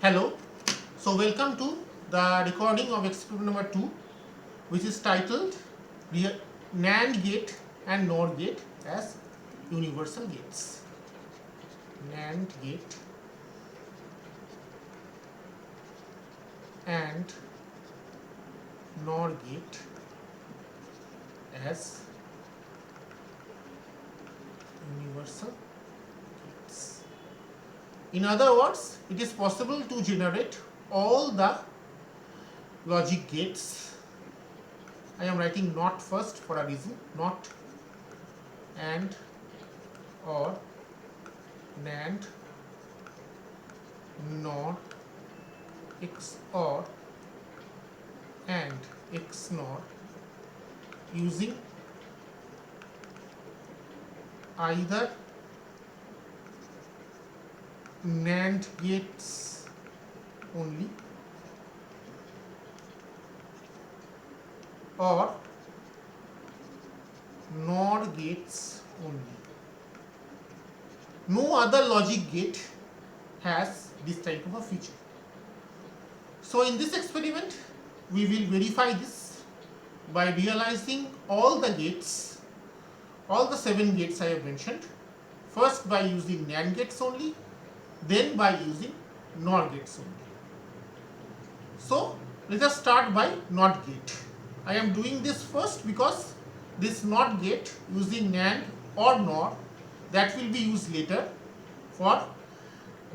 Hello, so welcome to the recording of experiment number 2, which is titled NAND gate and NOR gate as universal gates. NAND gate and NOR gate as universal gates. In other words, it is possible to generate all the logic gates. I am writing not first for a reason, not and or NAND NOR XOR and XNOR using either NAND gates only or NOR gates only. No other logic gate has this type of a feature. So in this experiment, we will verify this by realizing all the gates, all the 7 gates I have mentioned, first by using NAND gates only, then by using NOR gates only. So let us start by NOT gate. I am doing this first because this NOT gate using NAND or NOR, that will be used later for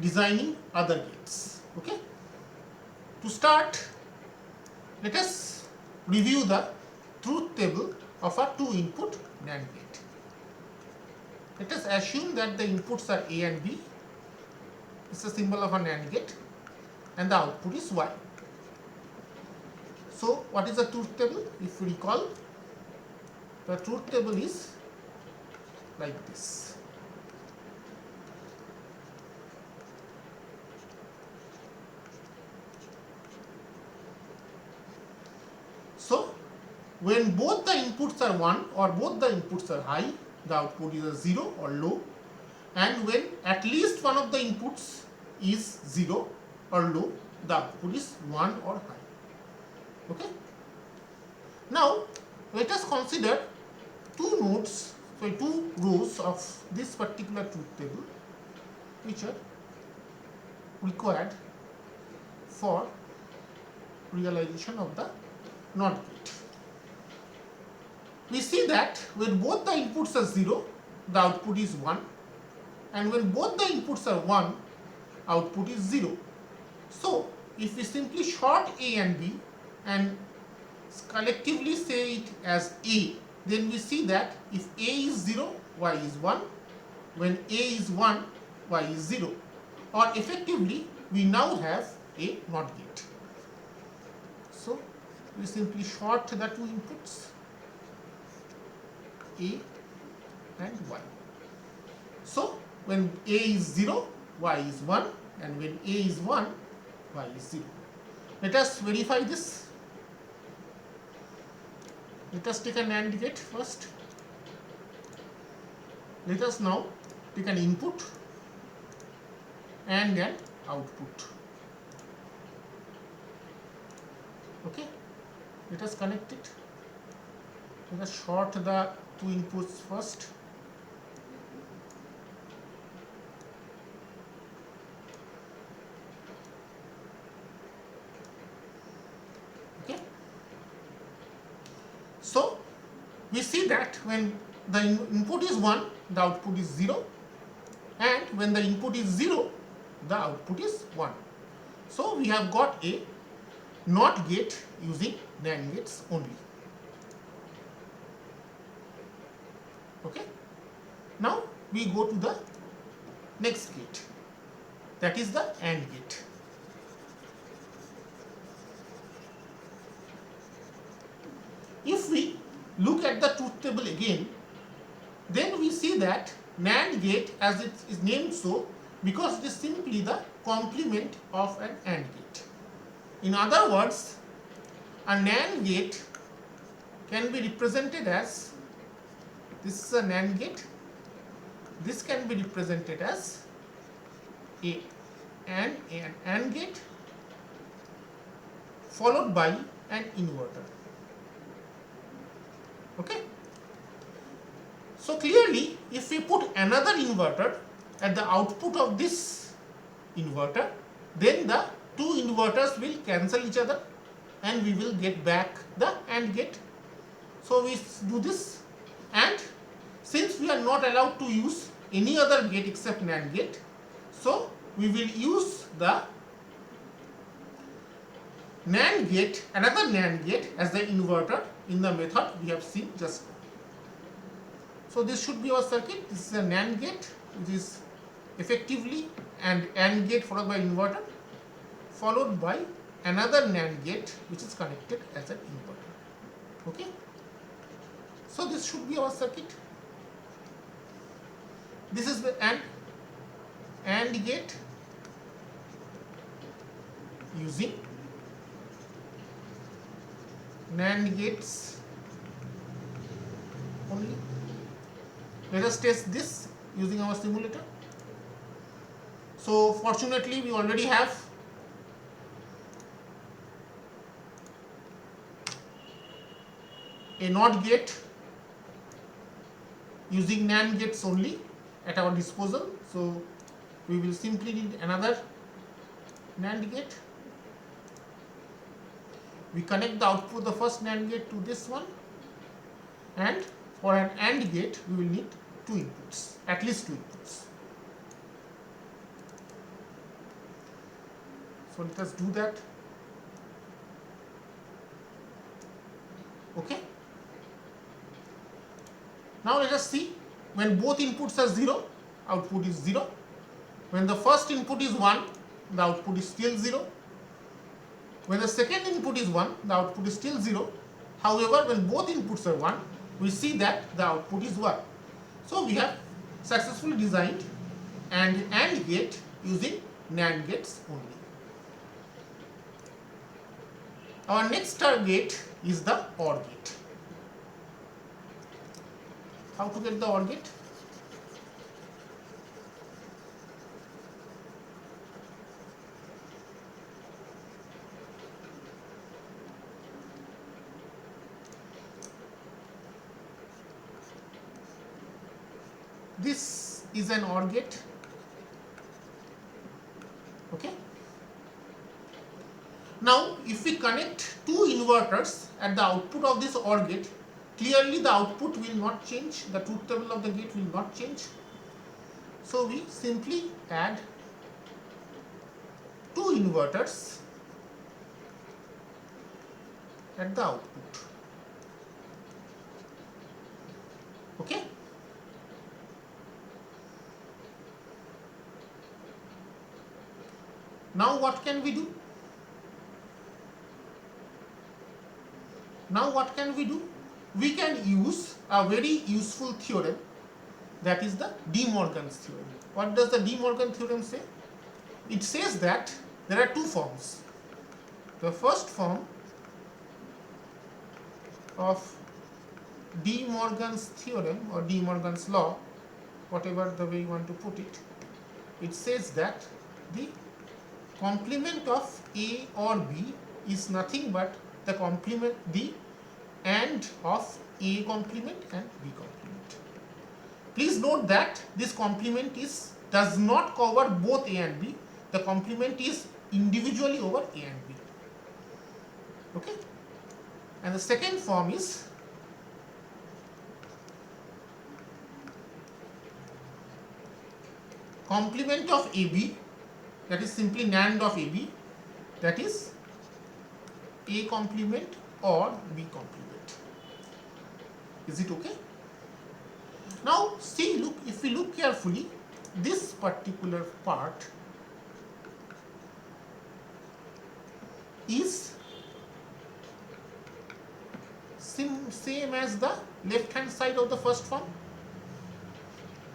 designing other gates. Okay. To start, let us review the truth table of a 2-input NAND gate. Let us assume that the inputs are A and B. This is a symbol of a NAND gate and the output is Y. So what is the truth table? If you recall, the truth table is like this. So when both the inputs are 1 or both the inputs are high, the output is a 0 or low, and when at least one of the inputs is 0 or low, the output is 1 or high. Okay. Now let us consider two rows of this particular truth table which are required for realization of the NOT gate. We see that when both the inputs are 0, the output is 1, and when both the inputs are 1, output is 0. So if we simply short A and B and collectively say it as A, then we see that if A is 0, Y is 1, when A is 1, Y is 0, or effectively we now have a NOT gate. So we simply short the two inputs A and Y. So when A is 0, Y is 1, and when A is 1, Y is 0. Let us verify this. Let us take an AND gate first. Let us now take an input and an output. Okay, let us connect it. Let us short the two inputs first. Okay. So we see that when the input is 1, the output is 0, and when the input is 0, the output is 1. So we have got a NOT gate using NAND gates only. Okay. Now we go to the next gate, that is the AND gate. If we look at the truth table again, then we see that NAND gate, as it is named so, because it is simply the complement of an AND gate. In other words, a NAND gate can be represented as, this is a NAND gate, this can be represented as A an AND gate followed by an inverter. Okay. So clearly, if we put another inverter at the output of this inverter, then the two inverters will cancel each other and we will get back the AND gate. So we do this, and since we are not allowed to use any other gate except NAND gate, so we will use the NAND gate, another NAND gate as the inverter in the method we have seen just now. So this should be our circuit. This is a NAND gate which is effectively an AND gate followed by inverter followed by another NAND gate which is connected as an inverter. Okay. So this should be our circuit. This is the AND gate using NAND gates only. Let us test this using our simulator. So fortunately we already have a NOT gate using NAND gates only at our disposal. So we will simply need another NAND gate. We connect the output of the first NAND gate to this one, and for an AND gate we will need two inputs, at least two inputs. So let us do that. Okay. Now let us see, when both inputs are 0, output is 0. When the first input is 1, the output is still 0. When the second input is 1, the output is still 0. However, when both inputs are 1, we see that the output is 1. So we have successfully designed an AND gate using NAND gates only. Our next target is the OR gate. How to get the OR gate? This is an OR gate. Okay. Now, if we connect two inverters at the output of this OR gate, clearly the output will not change, the truth table of the gate will not change. So we simply add two inverters at the output. Okay. Now what can we do? We can use a very useful theorem, that is the De Morgan's theorem. What does the De Morgan theorem say? It says that there are two forms. The first form of De Morgan's theorem or De Morgan's law, whatever the way you want to put it, it says that the complement of A or B is nothing but the complement, the AND of A complement and B complement. Please note that this complement does not cover both A and B. The complement is individually over A and B. Okay. And the second form is complement of AB, that is simply NAND of AB, that is A complement or B complement. Is it okay? Now see, look, if we look carefully, this particular part is same as the left hand side of the first form.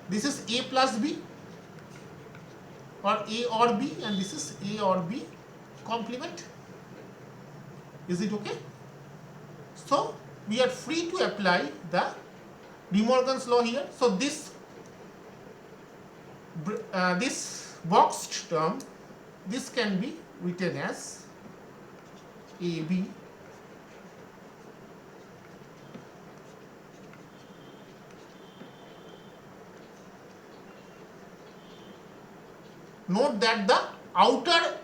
This is A plus B or A or B, and this is A or B complement. Is it okay? So we are free to apply the De Morgan's law here. So this boxed term this can be written as AB note that the outer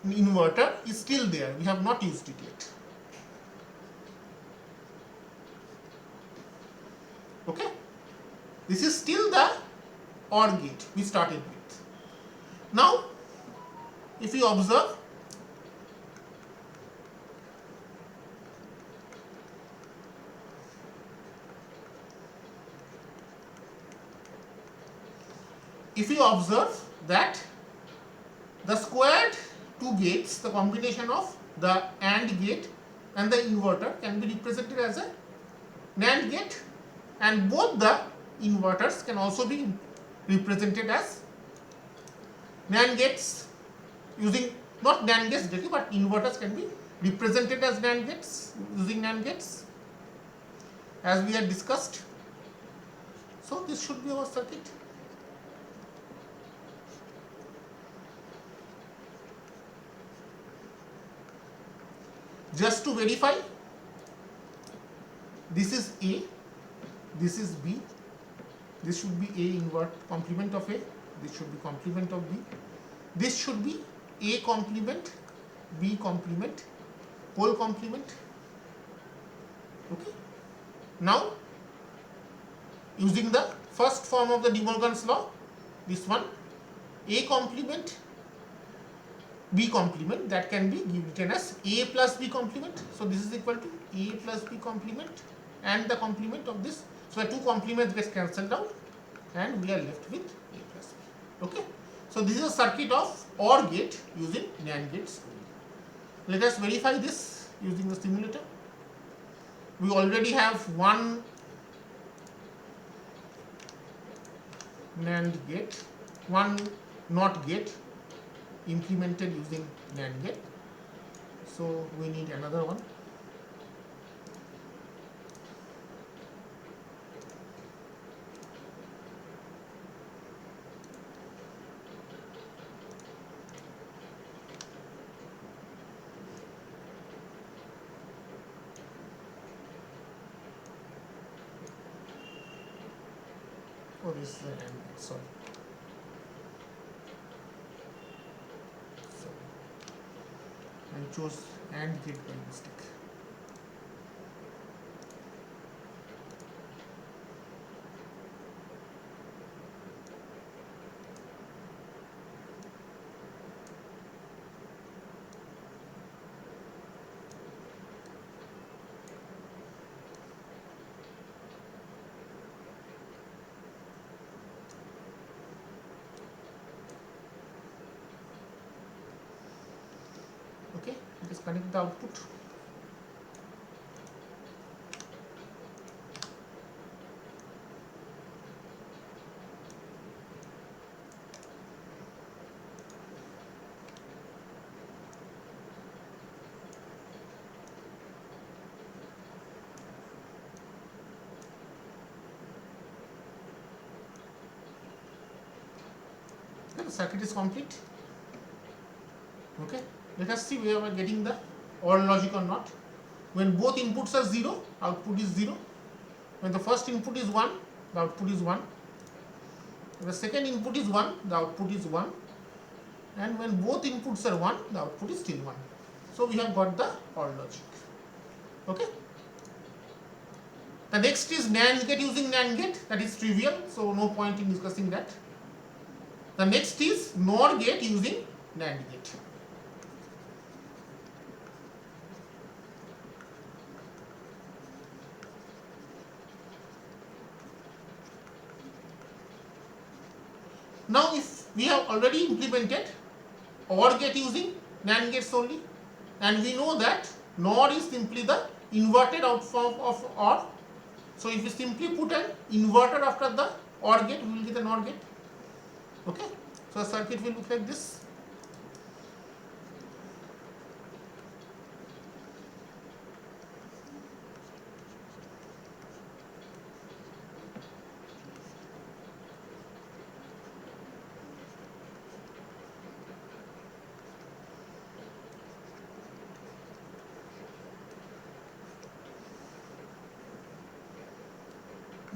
inverter is still there, we have not used it yet. Okay, this is still the OR gate we started with. Now if you observe, that the squared two gates, the combination of the AND gate and the inverter, can be represented as a NAND gate, and both the inverters can also be represented as NAND gates using, not NAND gates directly, but inverters can be represented as NAND gates using NAND gates, as we had discussed. So this should be our circuit. Just to verify, this is A, this is B, this should be A invert complement of A, this should be complement of B, this should be A complement, B complement, whole complement. Okay. Now, using the first form of the De Morgan's law, this one, A complement, B complement, that can be written as A plus B complement. So this is equal to A plus B complement and the complement of this. So the two complements get cancelled out and we are left with A plus B. Okay. So this is a circuit of OR gate using NAND gates. Let us verify this using the simulator. We already have one NAND gate, one NOT gate implemented using NAND gate. So we need another one. Oh, this is the NAND gate, sorry. I chose AND gate by mistake. Okay, just connect the output. Okay, the circuit is complete. Okay, let us see whether we are getting the OR logic or not. When both inputs are 0, output is 0. When the first input is 1, the output is 1. When the second input is 1, the output is 1. And when both inputs are 1, the output is still 1. So we have got the OR logic. Okay. The next is NAND gate using NAND gate. That is trivial, so no point in discussing that. The next is NOR gate using NAND gate. Now if we have already implemented OR gate using NAND gates only, and we know that NOR is simply the inverted outform of OR. So if we simply put an inverter after the OR gate, we will get a NOR gate. Okay, so the circuit will look like this.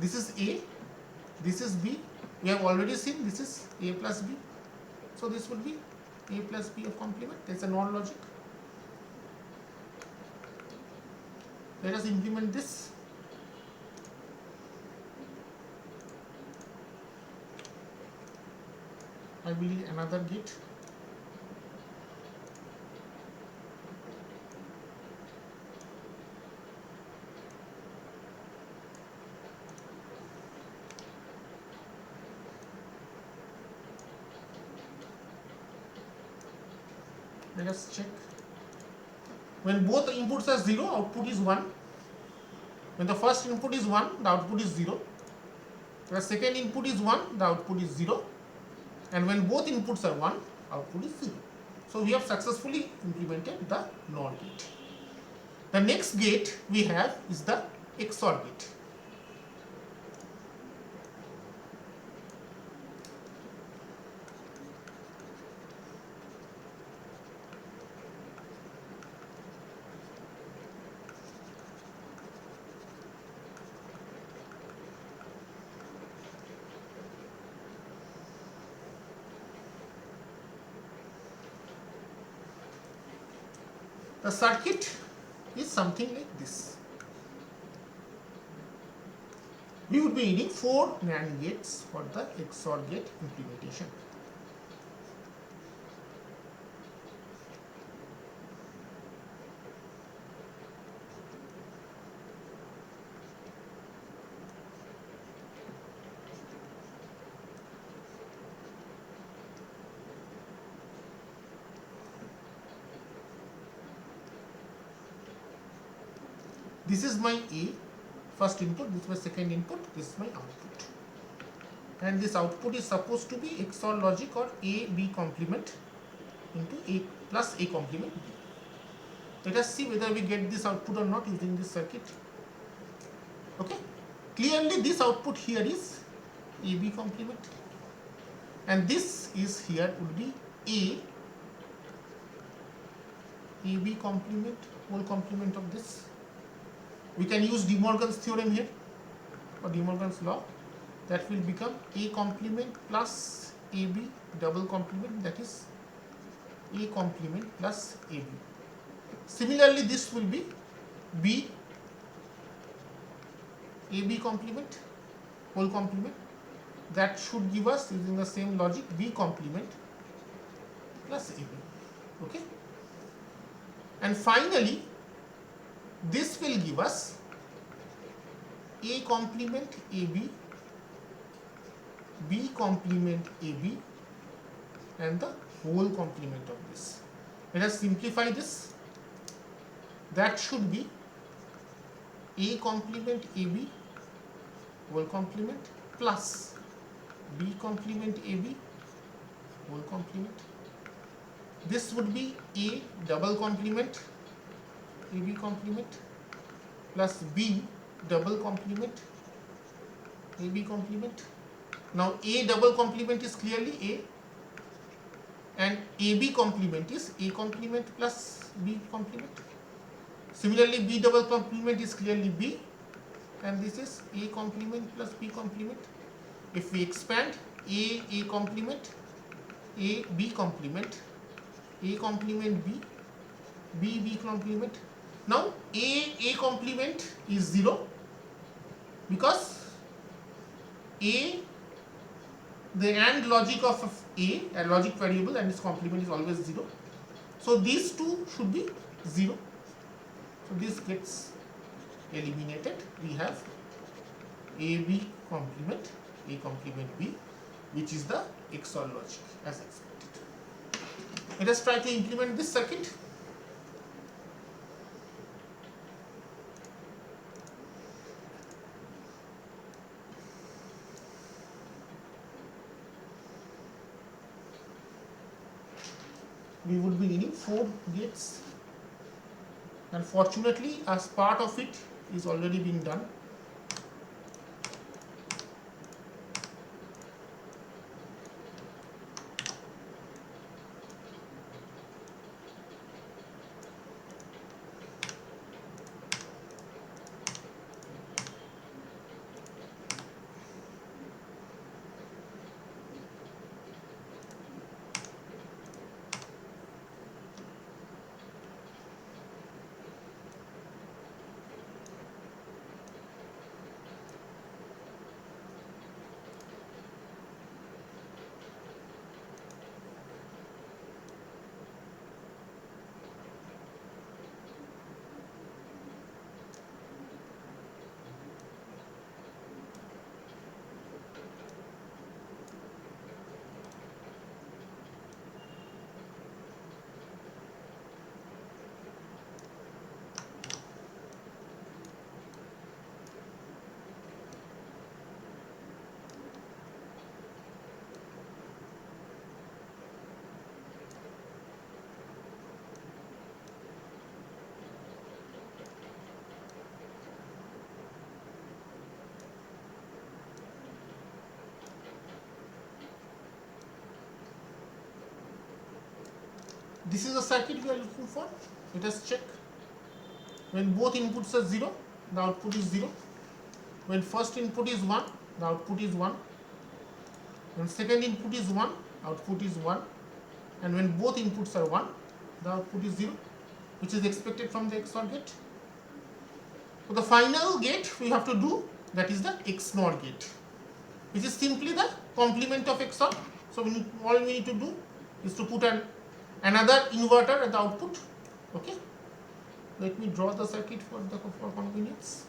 this is A, this is B. We have already seen this is A plus B. So this would be A plus B of complement. That's a NOR logic. Let us implement this. I will need another gate. Let us check. When both inputs are 0, output is 1. When the first input is 1, the output is 0. The second input is 1, the output is 0. And when both inputs are 1, output is 0. So we have successfully implemented the NOR gate. The next gate we have is the XOR gate. The circuit is something like this. We would be needing 4 NAND gates for the XOR gate implementation. This is my A, first input, this is my second input, this is my output. And this output is supposed to be XOR logic or A, B complement into A plus A complement B. Let us see whether we get this output or not using this circuit. Okay. Clearly this output here is AB complement. And this is here would be AB complement, whole complement of this. We can use De Morgan's theorem here, or De Morgan's law. That will become A complement plus AB double complement, that is A complement plus AB. Similarly, this will be B, AB complement, whole complement. That should give us, using the same logic, B complement plus AB. Okay? And finally, this will give us A complement AB, B complement AB, and the whole complement of this. Let us simplify this. That should be A complement AB, whole complement, plus B complement AB, whole complement. This would be A double complement AB complement plus B double complement AB complement. Now A double complement is clearly A, and AB complement is A complement plus B complement. Similarly, B double complement is clearly B, and this is A complement plus B complement. If we expand, A complement, A B complement, A complement B, B complement. Now A complement is 0 because A, the AND logic of a logic variable, and its complement is always 0. So these two should be 0. So this gets eliminated. We have AB complement, A complement B, which is the XOR logic as expected. Let us try to implement this circuit. We would be needing 4 gates, and fortunately as part of it is already being done. this is the circuit we are looking for. Let us check. When both inputs are 0, the output is 0. When first input is 1, the output is 1. When second input is 1, output is 1. And when both inputs are 1, the output is 0, which is expected from the XOR gate. So the final gate we have to do, that is the XNOR gate, which is simply the complement of XOR. So all we need to do is to put another inverter at the output. Okay. Let me draw the circuit for convenience.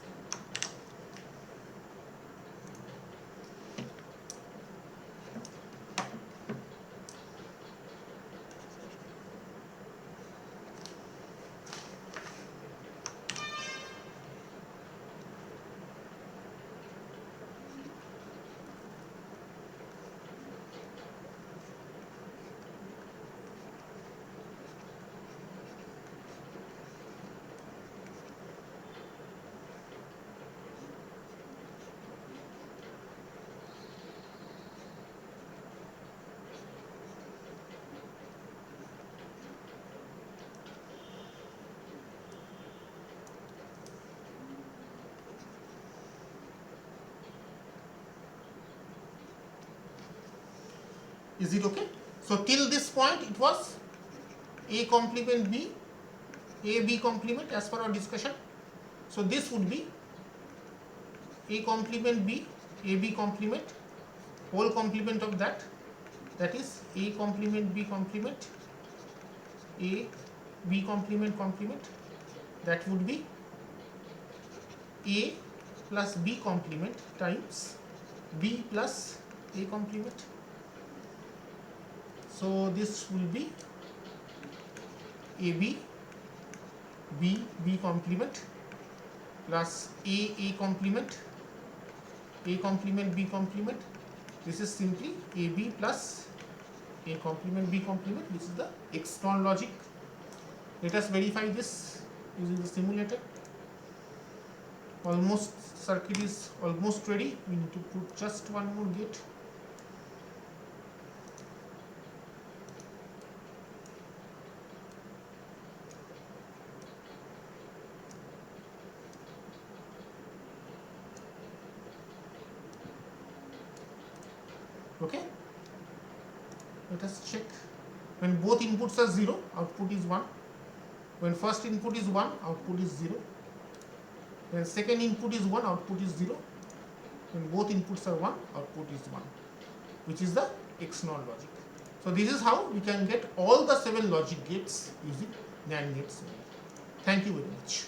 Is it okay? So till this point it was A complement B, A B complement as per our discussion. So this would be A complement B, A B complement, whole complement of that is A complement B complement, A B complement complement, that would be A plus B complement times B plus A complement. So this will be AB B complement plus A complement, A complement B complement. This is simply AB plus A complement B complement. This is the XNOR logic. Let us verify this using the simulator. Circuit is almost ready. We need to put just one more gate. Okay, let us check. When both inputs are 0, output is 1. When first input is 1, output is 0. When second input is 1, output is 0. When both inputs are 1, output is 1, which is the XNOR logic. So this is how we can get all the 7 logic gates using NAND gates. Thank you very much.